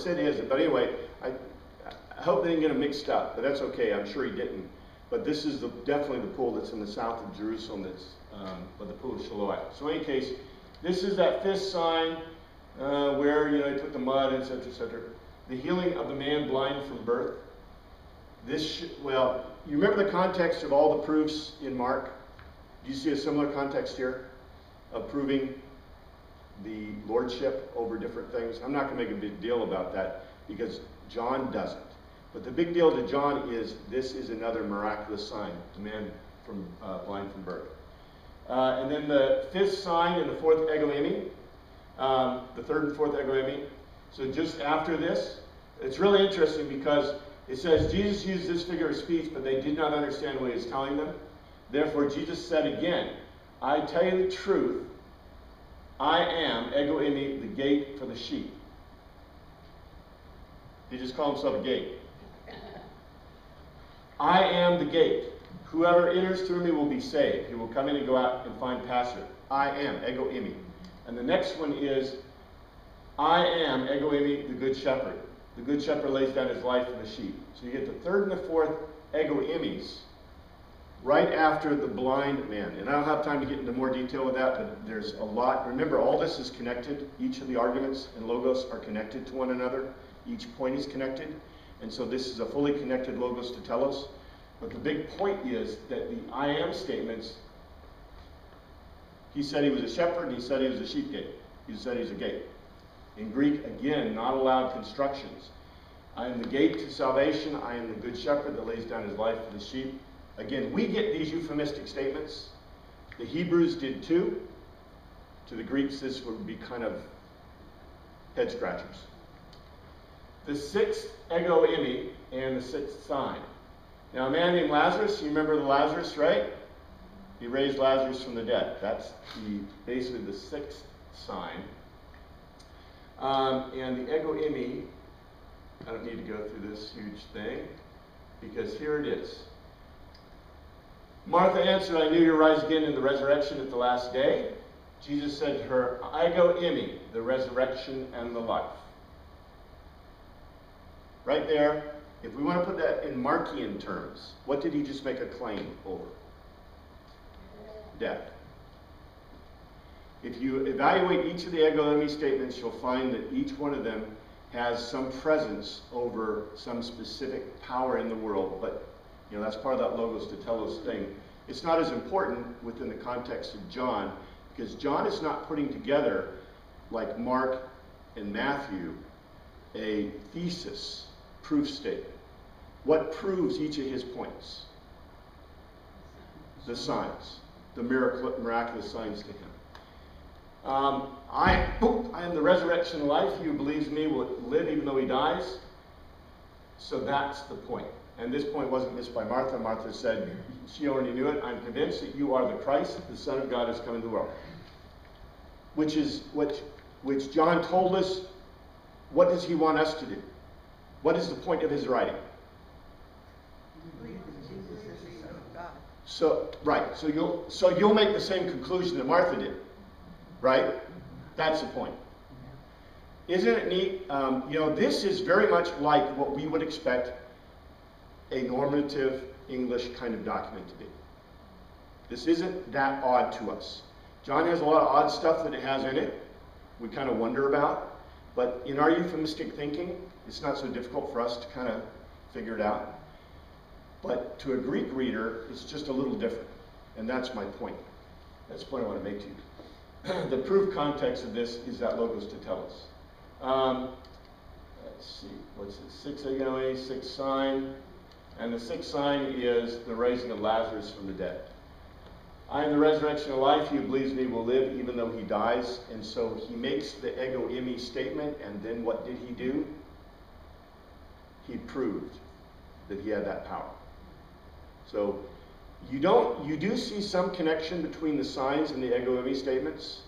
said it isn't. But anyway, I hope they didn't get them mixed up, but that's okay. I'm sure he didn't. But this is definitely the pool that's in the south of Jerusalem, that's the pool of Siloam. So in any case, this is that fifth sign where, you put the mud, etc., etc. The healing of the man blind from birth. Well, you remember the context of all the proofs in Mark? Do you see a similar context here of proving the lordship over different things? I'm not going to make a big deal about that because John doesn't. But the big deal to John is this is another miraculous sign, the man blind from birth. And then the fifth sign and the fourth ego eimi, the third and fourth ego eimi. So just after this, it's really interesting because it says Jesus used this figure of speech, but they did not understand what he was telling them. Therefore, Jesus said again, I tell you the truth, I am, ego eimi, the gate for the sheep. He just called himself a gate. I am the gate. Whoever enters through me will be saved. He will come in and go out and find pasture. I am, ego eimi. And the next one is, I am, ego eimi, the good shepherd. The good shepherd lays down his life for the sheep. So you get the third and the fourth ego eimis right after the blind man. And I don't have time to get into more detail with that, but there's a lot. Remember, all this is connected. Each of the arguments and logos are connected to one another. Each point is connected. And so this is a fully connected logos to telos. But the big point is that the I am statements, he said he was a shepherd, and he said he was a sheep gate. He said he's a gate. In Greek, again, not allowed constructions. I am the gate to salvation. I am the good shepherd that lays down his life for the sheep. Again, we get these euphemistic statements. The Hebrews did too. To the Greeks, this would be kind of head scratchers. The sixth ego eimi and the sixth sign. Now, a man named Lazarus, you remember the Lazarus, right? He raised Lazarus from the dead. That's basically the sixth sign. And the ego eimi, I don't need to go through this huge thing, because here it is. Martha answered, I knew you'll rise again in the resurrection at the last day. Jesus said to her, ego eimi, the resurrection and the life. Right there, if we want to put that in Markian terms, what did he just make a claim over? Death. If you evaluate each of the ego eimi statements, you'll find that each one of them has some presence over some specific power in the world, but that's part of that logos to telos thing. It's not as important within the context of John, because John is not putting together, like Mark and Matthew, a thesis, proof statement. What proves each of his points? The signs, the miraculous signs to him. I am the resurrection and life. He who believes in me will live even though he dies. So that's the point. And this point wasn't missed by Martha. Martha said, she already knew it. I'm convinced that you are the Christ, the Son of God, has come into the world. Which John told us, what does he want us to do? What is the point of his writing? So, right. So you'll make the same conclusion that Martha did. Right? That's the point. Isn't it neat? This is very much like what we would expect a normative English kind of document to be. This isn't that odd to us. John has a lot of odd stuff that it has in it. We kind of wonder about. But in our euphemistic thinking, it's not so difficult for us to kind of figure it out. But to a Greek reader, it's just a little different. And that's my point. That's the point I want to make to you. The proof context of this is that logos to telos. Let's see, what's it? Sixth ego eimi, sixth sign. And the sixth sign is the raising of Lazarus from the dead. I am the resurrection of life. He who believes in me will live even though he dies. And so he makes the ego eimi statement, and then what did he do? He proved that he had that power. So you do see some connection between the signs and the ego eimi statements.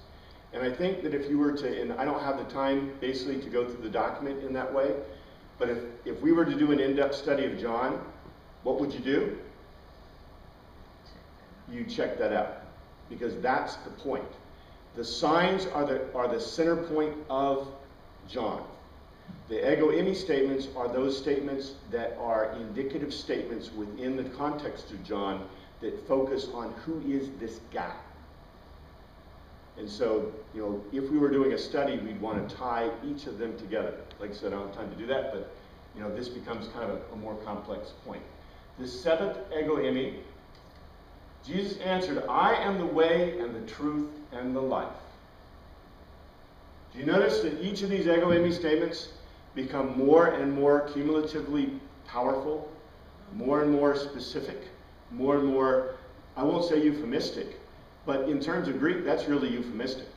And I think that if you were to, and I don't have the time basically to go through the document in that way, but if we were to do an in-depth study of John, what would you do? You check that out, because that's the point. The signs are the center point of John. The ego eimi statements are those statements that are indicative statements within the context of John that focus on who is this guy. And so, if we were doing a study, we'd want to tie each of them together. Like I said, I don't have time to do that, but this becomes kind of a more complex point. The seventh ego eimi, Jesus answered, I am the way and the truth and the life. Do you notice that each of these ego eimi statements become more and more cumulatively powerful, more and more specific, more and more, I won't say euphemistic, but in terms of Greek, that's really euphemistic.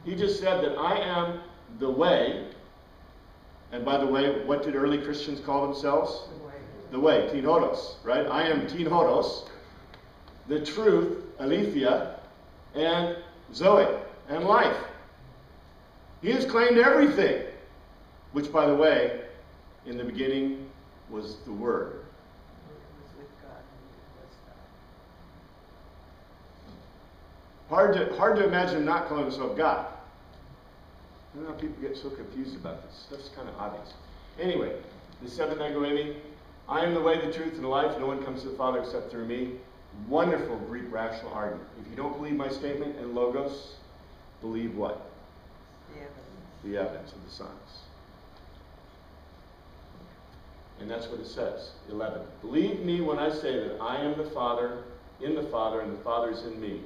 He just said that I am the way, and by the way, what did early Christians call themselves? The way, tin hodos, right? I am tin hodos, the truth, aletheia, and zoe, and life. He has claimed everything, which, by the way, in the beginning was the Word. Hard to imagine him not calling himself God. I don't know how people get so confused about this. Stuff's kind of obvious. Anyway, the seventh ego eimi, I am the way, the truth, and the life. No one comes to the Father except through me. Wonderful Greek rational argument. If you don't believe my statement and logos, believe what? The evidence. The evidence of the signs. And that's what it says. 11. Believe me when I say that I am the Father, in the Father, and the Father is in me.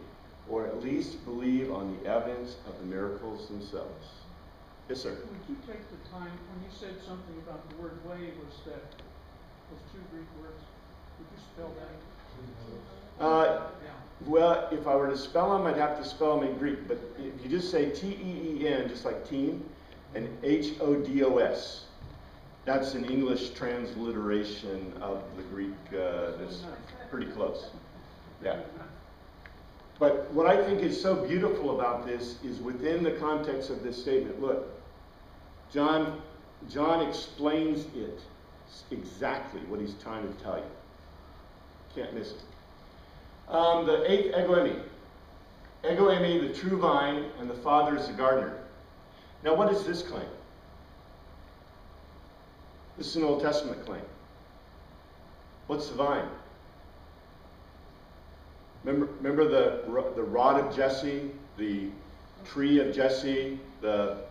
Or at least believe on the evidence of the miracles themselves. Yes, sir? Would you take the time, when you said something about the word way, was that those two Greek words? Would you spell that? Well, if I were to spell them, I'd have to spell them in Greek. But if you just say T-E-E-N, just like teen, and H-O-D-O-S, that's an English transliteration of the Greek that's pretty close. Yeah. But what I think is so beautiful about this is within the context of this statement. Look, John explains it exactly what he's trying to tell you. Can't miss it. The eighth ego eimi. Ego eimi, the true vine, and the Father is the gardener. Now, what is this claim? This is an Old Testament claim. What's the vine? Remember the rod of Jesse, the tree of Jesse, the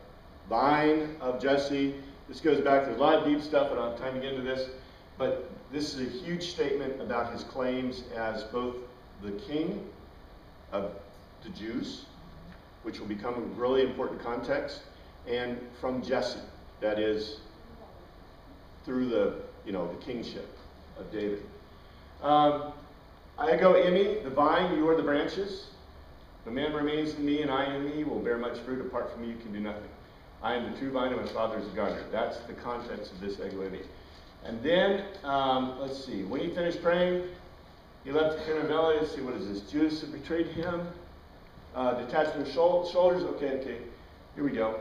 vine of Jesse. This goes back, there's a lot of deep stuff, I don't have time to get into this, but this is a huge statement about his claims as both the king of the Jews, which will become a really important context, and from Jesse, that is, through the kingship of David. Ego eimi, the vine, you are the branches. The man remains in me and I in me will bear much fruit. Apart from me, you can do nothing. I am the true vine and my Father is the gardener. That's the context of this ego eimi. And then, let's see, when he finished praying, he left the Canavella. Let's see, what is this? Judas had betrayed him. Detached from his shoulders. Okay, here we go.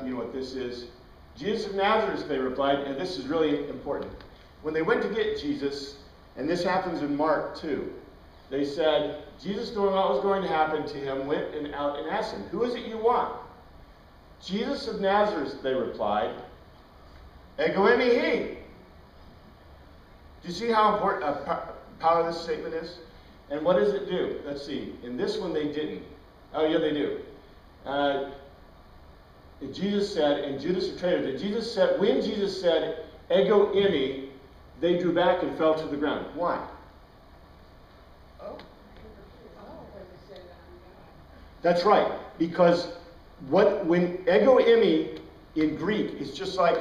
You know what this is. Jesus of Nazareth, they replied, and this is really important. When they went to get Jesus, and this happens in Mark too, they said, Jesus, knowing what was going to happen to him, went out and asked him, who is it you want? Jesus of Nazareth, they replied, ego eimi he. Do you see how important power this statement is? And what does it do? Let's see. In this one, they didn't. Oh, yeah, they do. Jesus said, and Judas betrayed him, that Jesus said, when Jesus said, ego eimi, they drew back and fell to the ground. Why? That's right. Because when ego eimi in Greek is just like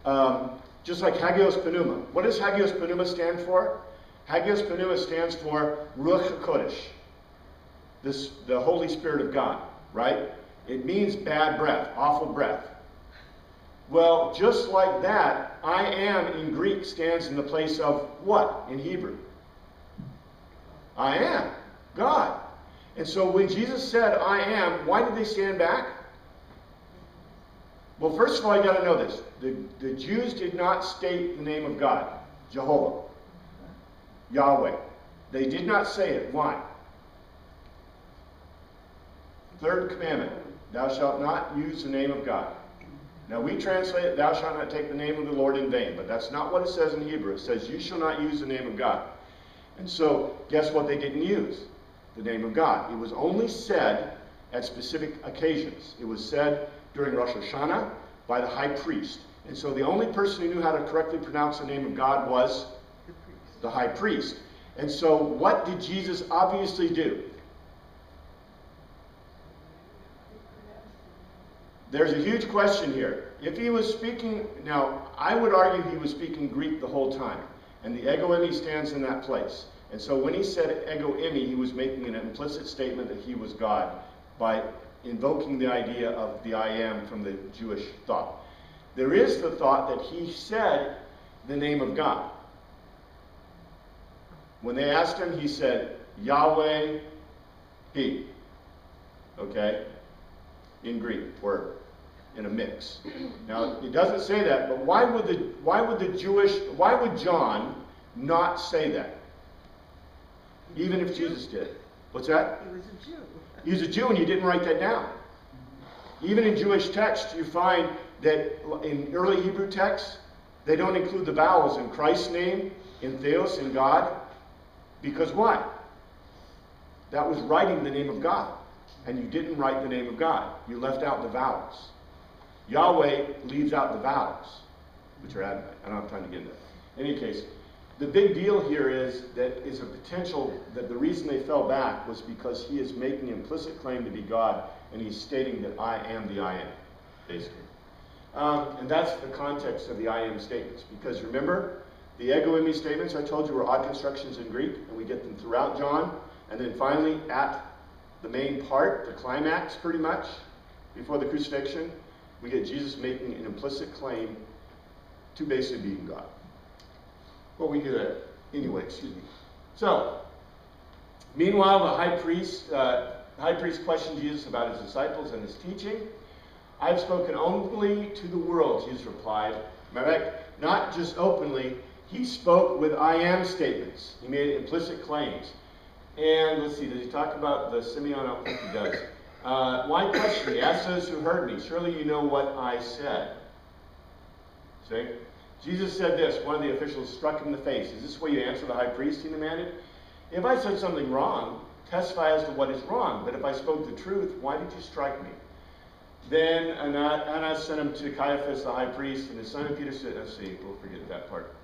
Hagios Pneuma. What does Hagios Pneuma stand for? Hagios Pneuma stands for Ruach HaKodesh, the Holy Spirit of God, right? It means bad breath, awful breath. Well, just like that, I am in Greek stands in the place of what in Hebrew? I am, God. And so when Jesus said, I am, why did they stand back? Well, first of all, you got to know this. The Jews did not state the name of God, Jehovah, Yahweh. They did not say it. Why? Third commandment, thou shalt not use the name of God. Now we translate it, thou shalt not take the name of the Lord in vain, but that's not what it says in Hebrew. It says, you shall not use the name of God. And so, guess what they didn't use? The name of God. It was only said at specific occasions. It was said during Rosh Hashanah by the high priest. And so the only person who knew how to correctly pronounce the name of God was the high priest. And so what did Jesus obviously do? There's a huge question here. If he was speaking, now I would argue he was speaking Greek the whole time, and the ego eimi stands in that place. And so when he said ego eimi, he was making an implicit statement that he was God by invoking the idea of the I am from the Jewish thought. There is the thought that he said the name of God. When they asked him, he said, Yahweh, he. Okay? In Greek, or in a mix. Now, it doesn't say that, but why would John not say that? Even if Jesus did. What's that? He was a Jew. He was a Jew and he didn't write that down. Even in Jewish texts, you find that in early Hebrew texts, they don't include the vowels in Christ's name, in Theos, in God. Because why? That was writing the name of God. And you didn't write the name of God. You left out the vowels. Yahweh leaves out the vowels, which are Adonai. I don't have time to get into that. In any case, the big deal here is that is a potential that the reason they fell back was because he is making an implicit claim to be God, and he's stating that I am the I am, basically. And that's the context of the I am statements. Because remember, the ego eimi statements I told you were odd constructions in Greek, and we get them throughout John. And then finally, at the main part, the climax pretty much, before the crucifixion, we get Jesus making an implicit claim to basically being God. Well, we do that anyway, excuse me. So, meanwhile, the high priest questioned Jesus about his disciples and his teaching. I've spoken only to the world, Jesus replied. Matter of fact, not just openly, he spoke with I am statements. He made implicit claims. And let's see, does he talk about the Simeon? I don't think he does. Why question me? Ask those who heard me. Surely you know what I said. See? Jesus said this. One of the officials struck him in the face. Is this the way you answer the high priest? He demanded. If I said something wrong, testify as to what is wrong. But if I spoke the truth, why did you strike me? Then Annas sent him to Caiaphas, the high priest, and his son and Peter said, let's see, we'll forget that part.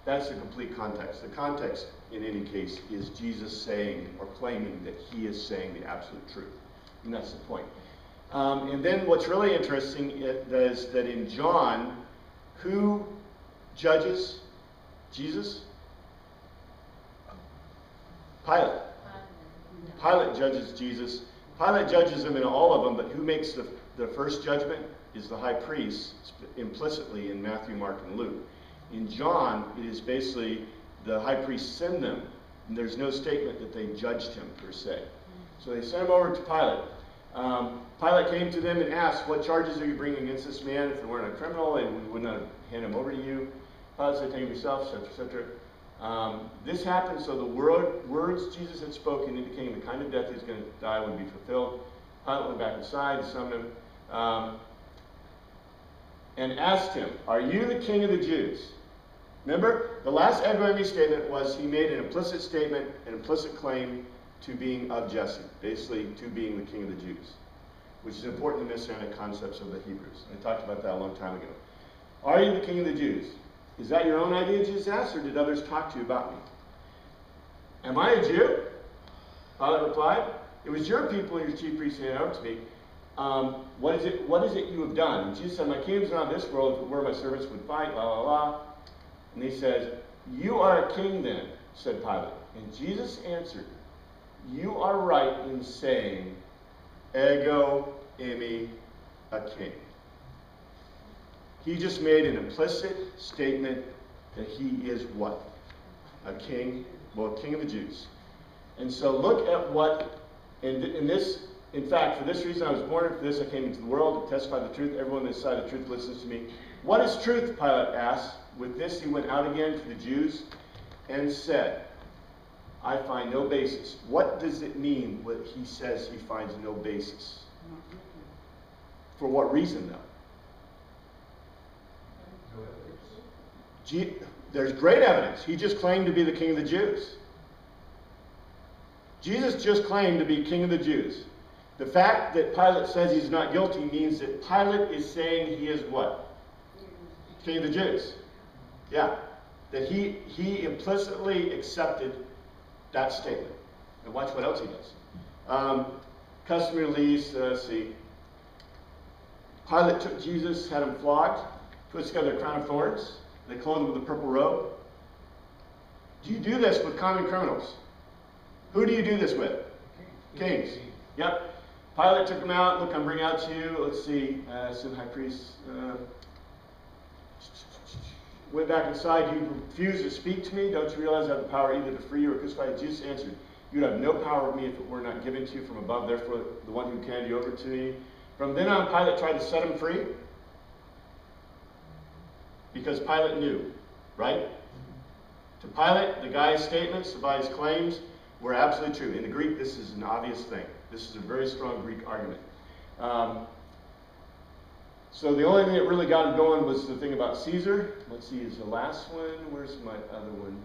That's the complete context. The context, in any case, is Jesus saying or claiming that he is saying the absolute truth. And that's the point. And then what's really interesting is that in John, who judges Jesus? Pilate. Pilate judges Jesus. Pilate judges him in all of them, but who makes the first judgment is the high priest, implicitly in Matthew, Mark, and Luke. In John, it is basically the high priest send them, and there's no statement that they judged him, per se. So they sent him over to Pilate. Pilate came to them and asked, what charges are you bringing against this man? If he weren't a criminal, we would not hand him over to you. Pilate said, take him yourself, etc., etc. This happened so the words Jesus had spoken indicating the kind of death he was going to die would be fulfilled. Pilate went back inside, summoned him, and asked him, are you the king of the Jews? Remember, the last ego eimi statement was he made an implicit statement, an implicit claim to being of Jesse, basically to being the king of the Jews, which is important in the Messianic concepts of the Hebrews. I talked about that a long time ago. Are you the king of the Jews? Is that your own idea, Jesus asked, or did others talk to you about me? Am I a Jew? Pilate replied, it was your people and your chief priests who handed out to me. What is it you have done? And Jesus said, my kingdom is not of this world. If it were, my servants would fight, la, la, la. And he says, you are a king then, said Pilate. And Jesus answered, you are right in saying, ego eimi, a king. He just made an implicit statement that he is what? A king, well, king of the Jews. And so look at what, in fact, for this reason I was born, and for this I came into the world, to testify the truth. Everyone on this side of the truth listens to me. What is truth? Pilate asked. With this he went out again to the Jews and said, I find no basis. What does it mean when he says he finds no basis? For what reason, though? There's great evidence. He just claimed to be the king of the Jews. Jesus just claimed to be king of the Jews. The fact that Pilate says he's not guilty means that Pilate is saying he is what? King of the Jews. Yeah. That he implicitly accepted that statement. And watch what else he does. Customary lease, let's see. Pilate took Jesus, had him flogged, put together a crown of thorns. They clothed him with a purple robe. Do you do this with common criminals? Who do you do this with? Kings. Yep. Pilate took him out. Look, I'm bringing out to you. Let's see. Some high priest went back inside. You refuse to speak to me. Don't you realize I have the power either to free you or crucify you? Jesus answered, you would have no power over me if it were not given to you from above. Therefore, the one who handed you over to me. From then on, Pilate tried to set him free. Because Pilate knew, right? To Pilate, the guy's statements, the guy's claims were absolutely true. In the Greek, this is an obvious thing. This is a very strong Greek argument. So the only thing that really got him going was the thing about Caesar. Let's see, is the last one. Where's my other one?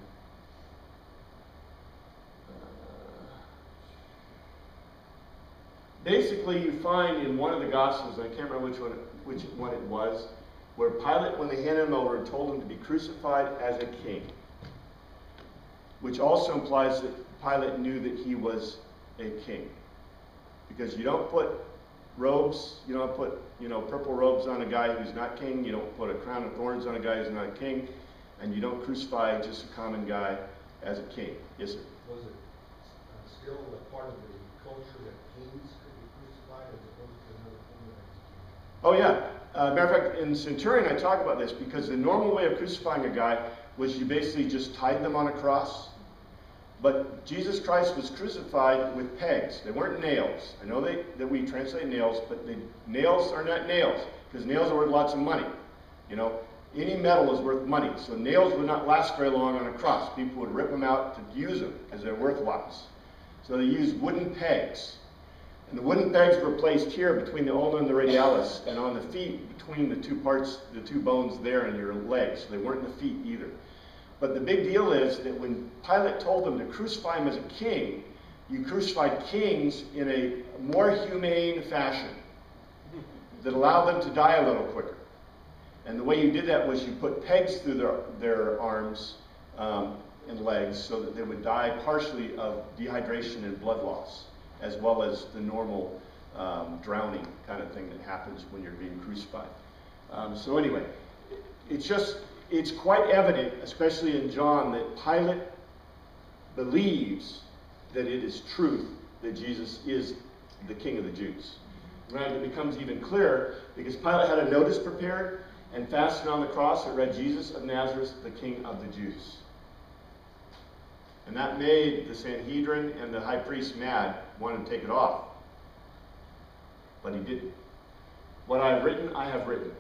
Basically, you find in one of the Gospels, I can't remember which one it was, where Pilate, when they handed him over, told him to be crucified as a king. Which also implies that Pilate knew that he was a king. Because you don't put robes, you don't put, purple robes on a guy who's not king, you don't put a crown of thorns on a guy who's not a king, and you don't crucify just a common guy as a king. Yes, sir? Was it still a part of the culture that kings could be crucified as opposed to another form of execution? Oh yeah. Matter of fact, in Centurion I talk about this because the normal way of crucifying a guy was you basically just tied them on a cross. But Jesus Christ was crucified with pegs. They weren't nails. I know that we translate nails, but nails are not nails because nails are worth lots of money. Any metal is worth money. So nails would not last very long on a cross. People would rip them out to use them because they're worth lots. So they used wooden pegs. And the wooden pegs were placed here between the ulna and the radialis, and on the feet between the two parts, the two bones there in your legs. So they weren't in the feet either. But the big deal is that when Pilate told them to crucify him as a king, you crucified kings in a more humane fashion that allowed them to die a little quicker. And the way you did that was you put pegs through their arms and legs so that they would die partially of dehydration and blood loss, as well as the normal drowning kind of thing that happens when you're being crucified. So anyway, it's quite evident, especially in John, that Pilate believes that it is truth that Jesus is the King of the Jews. Right? It becomes even clearer because Pilate had a notice prepared and fastened on the cross that read, Jesus of Nazareth, the King of the Jews. And that made the Sanhedrin and the high priest mad, wanted to take it off. But he didn't. What I have written, I have written.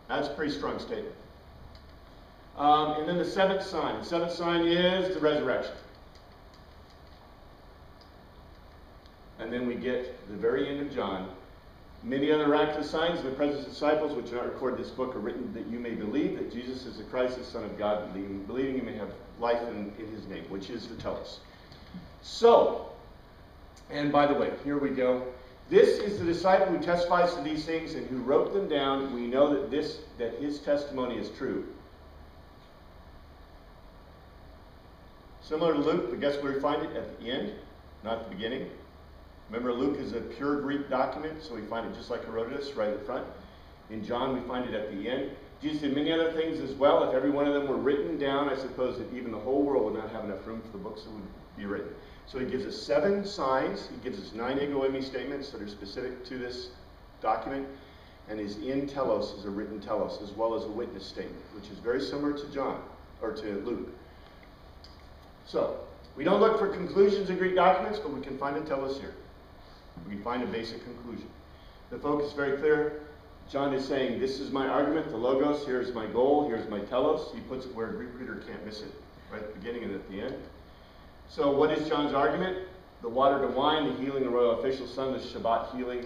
That's a pretty strong statement. And then the seventh sign. The seventh sign is the resurrection. And then we get the very end of John. Many other miraculous signs in the presence of disciples, which are not recorded in this book, are written that you may believe that Jesus is the Christ, the Son of God. Believing you may have life in his name, which is the Telos. So, and by the way, here we go. This is the disciple who testifies to these things and who wrote them down. We know that his testimony is true. Similar to Luke, but guess where we find it? At the end, not at the beginning. Remember, Luke is a pure Greek document, so we find it just like Herodotus, right at front. In John, we find it at the end. Jesus did many other things as well. If every one of them were written down, I suppose that even the whole world would not have enough room for the books that would be written. So he gives us 7 signs. He gives us 9 ego eimi statements that are specific to this document. And his in telos is a written telos, as well as a witness statement, which is very similar to John, or to Luke. So, we don't look for conclusions in Greek documents, but we can find a telos here. We can find a basic conclusion. The focus is very clear. John is saying, this is my argument, the logos, here's my goal, here's my telos. He puts it where a Greek reader can't miss it, right at the beginning and at the end. So what is John's argument? The water to wine, the healing of the royal official son, the Shabbat healing.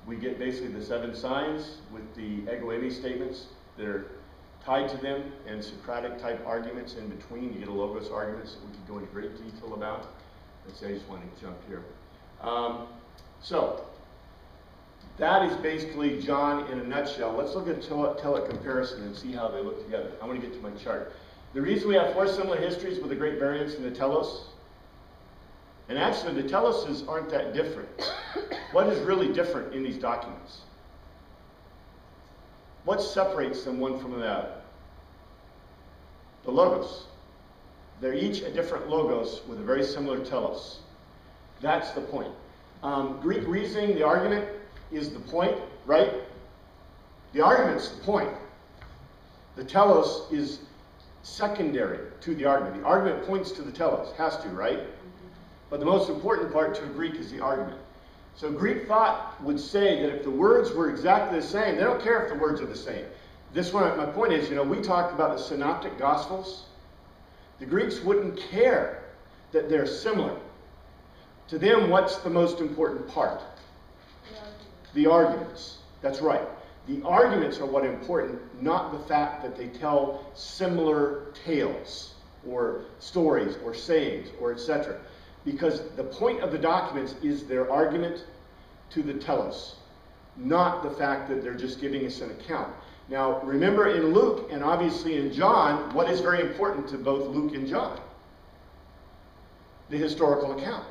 We get basically the 7 signs with the ego eimi statements that are tied to them and Socratic type arguments in between. You get a logos arguments that we could go into great detail about. Let's say I just want to jump here. So that is basically John in a nutshell. Let's look at Tellic comparison and see how they look together. I want to get to my chart. The reason we have 4 similar histories with a great variance in the Telos, and actually the Teloses aren't that different. What is really different in these documents? What separates them one from the other? The logos. They're each a different logos with a very similar telos. That's the point. Greek reasoning, the argument, is the point, right? The argument's the point. The telos is secondary to the argument. The argument points to the telos, has to, right? But the most important part to a Greek is the argument. So Greek thought would say that if the words were exactly the same, they don't care if the words are the same. This one, my point is, we talked about the synoptic gospels. The Greeks wouldn't care that they're similar. To them, what's the most important part? The arguments. That's right. The arguments are what are important, not the fact that they tell similar tales or stories or sayings or etc. Because the point of the documents is their argument to the telos, not the fact that they're just giving us an account. Now, remember in Luke and obviously in John, what is very important to both Luke and John? The historical account.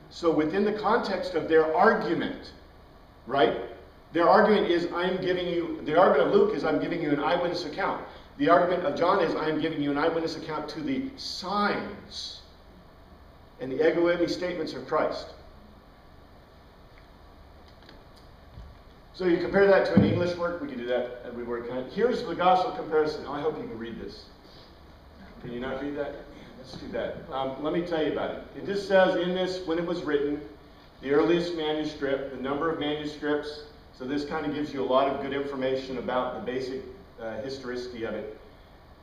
So within the context of their argument, right? Their argument is, the argument of Luke is, I'm giving you an eyewitness account. The argument of John is, I'm giving you an eyewitness account to the signs and the ego eimi statements of Christ. So you compare that to an English work, we can do that every word kind. Here's the gospel comparison. I hope you can read this. Can you not read that? Let's do that. Let me tell you about it. It just says in this, when it was written, the earliest manuscript, the number of manuscripts. So this kind of gives you a lot of good information about the basic historicity of it.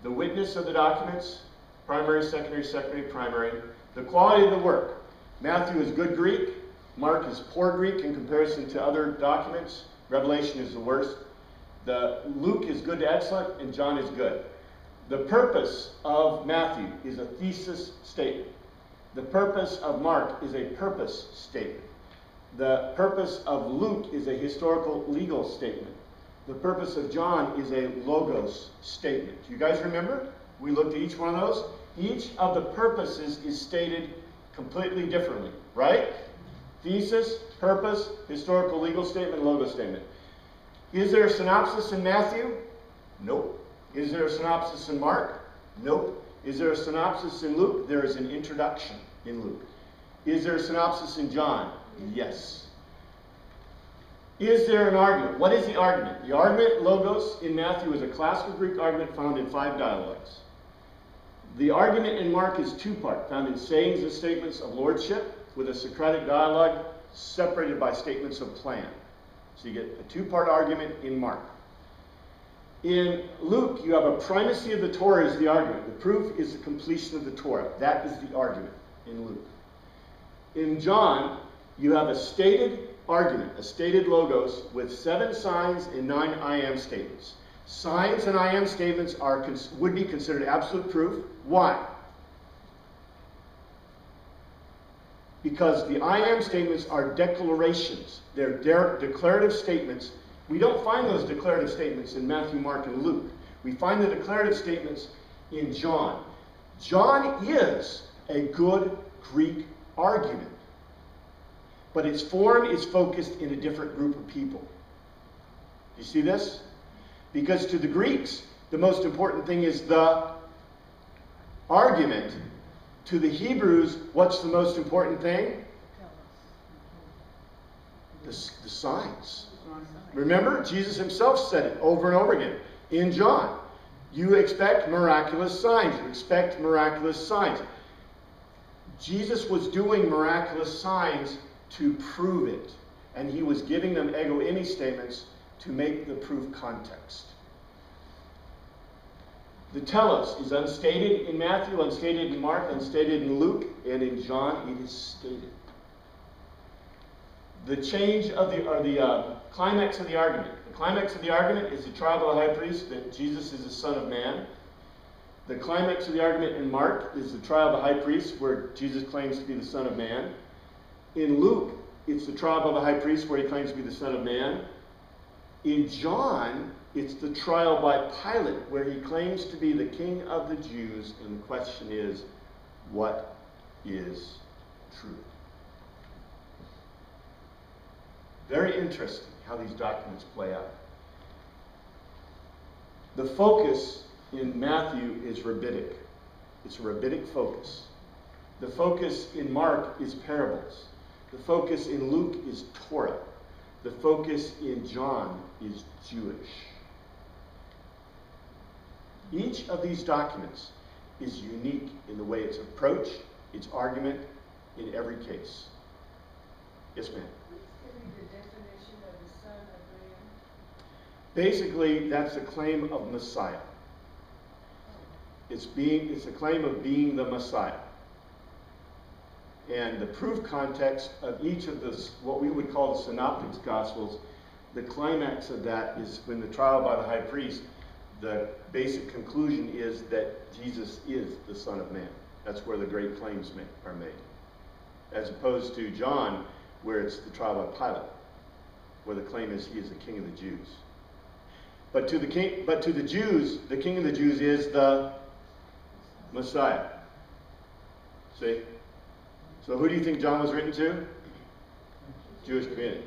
The witness of the documents, primary, secondary, primary. The quality of the work. Matthew is good Greek. Mark is poor Greek in comparison to other documents. Revelation is the worst. Luke is good to excellent, and John is good. The purpose of Matthew is a thesis statement. The purpose of Mark is a purpose statement. The purpose of Luke is a historical legal statement. The purpose of John is a logos statement. You guys remember? We looked at each one of those. Each of the purposes is stated completely differently, right? Thesis, purpose, historical legal statement, logos statement. Is there a synopsis in Matthew? Nope. Is there a synopsis in Mark? Nope. Is there a synopsis in Luke? There is an introduction in Luke. Is there a synopsis in John? Yes. Is there an argument? What is the argument? The argument, logos, in Matthew is a classical Greek argument found in 5 dialogues. The argument in Mark is 2-part, found in sayings and statements of lordship, with a Socratic dialogue separated by statements of plan. So you get a 2-part argument in Mark. In Luke, you have a primacy of the Torah as the argument. The proof is the completion of the Torah. That is the argument in Luke. In John, you have a stated argument, a stated logos, with 7 signs and 9 I am statements. Signs and I am statements would be considered absolute proof. Why? Because the I am statements are declarations. They're declarative statements. We don't find those declarative statements in Matthew, Mark, and Luke. We find the declarative statements in John. John is a good Greek argument, but its form is focused in a different group of people. You see this? Because to the Greeks, the most important thing is the argument. To the Hebrews, what's the most important thing? The signs. Remember, Jesus himself said it over and over again in John. You expect miraculous signs. You expect miraculous signs. Jesus was doing miraculous signs to prove it. And he was giving them ego eimi statements to make the proof context. The telos is unstated in Matthew, unstated in Mark, unstated in Luke, and in John it is stated. The change of the climax of the argument. The climax of the argument is the trial of the high priest that Jesus is the Son of Man. The climax of the argument in Mark is the trial of the high priest where Jesus claims to be the Son of Man. In Luke, it's the trial of the high priest where he claims to be the Son of Man. In John, it's the trial by Pilate where he claims to be the King of the Jews, and the question is, what is truth? Very interesting how these documents play out. The focus in Matthew is rabbinic. It's a rabbinic focus. The focus in Mark is parables. The focus in Luke is Torah. The focus in John is Jewish. Each of these documents is unique in the way it's approached, its argument, in every case. Yes, ma'am? Please give me the definition of the Son of Man. Basically, that's a claim of Messiah. It's a claim of being the Messiah. And the proof context of each of the, what we would call the Synoptic Gospels, the climax of that is when the trial by the high priest, the basic conclusion is that Jesus is the Son of Man. That's where the great claims are made. As opposed to John, where it's the trial by Pilate, where the claim is he is the King of the Jews. But to the Jews, the King of the Jews is the Messiah. See? So who do you think John was written to? Jewish community.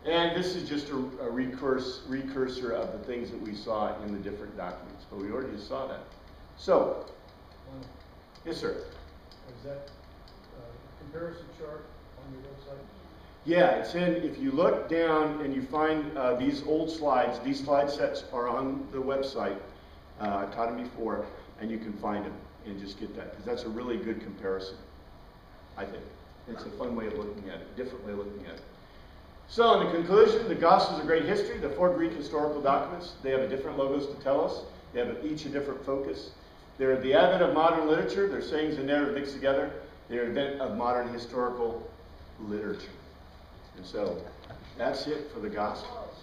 And this is just a recursor of the things that we saw in the different documents. But we already saw that. So, yes, sir. Is that comparison chart on your website? Yeah, it's in, if you look down and you find these old slides, these slide sets are on the website. I taught them before, and you can find them and just get that, because that's a really good comparison, I think. It's a fun way of looking at it, different way of looking at it. So in the conclusion, the Gospels are great history. The 4 Greek historical documents, they have a different logos to tell us. They have each a different focus. They're the advent of modern literature. Their sayings and narrative mixed together. They're the advent of modern historical literature. And so that's it for the Gospels.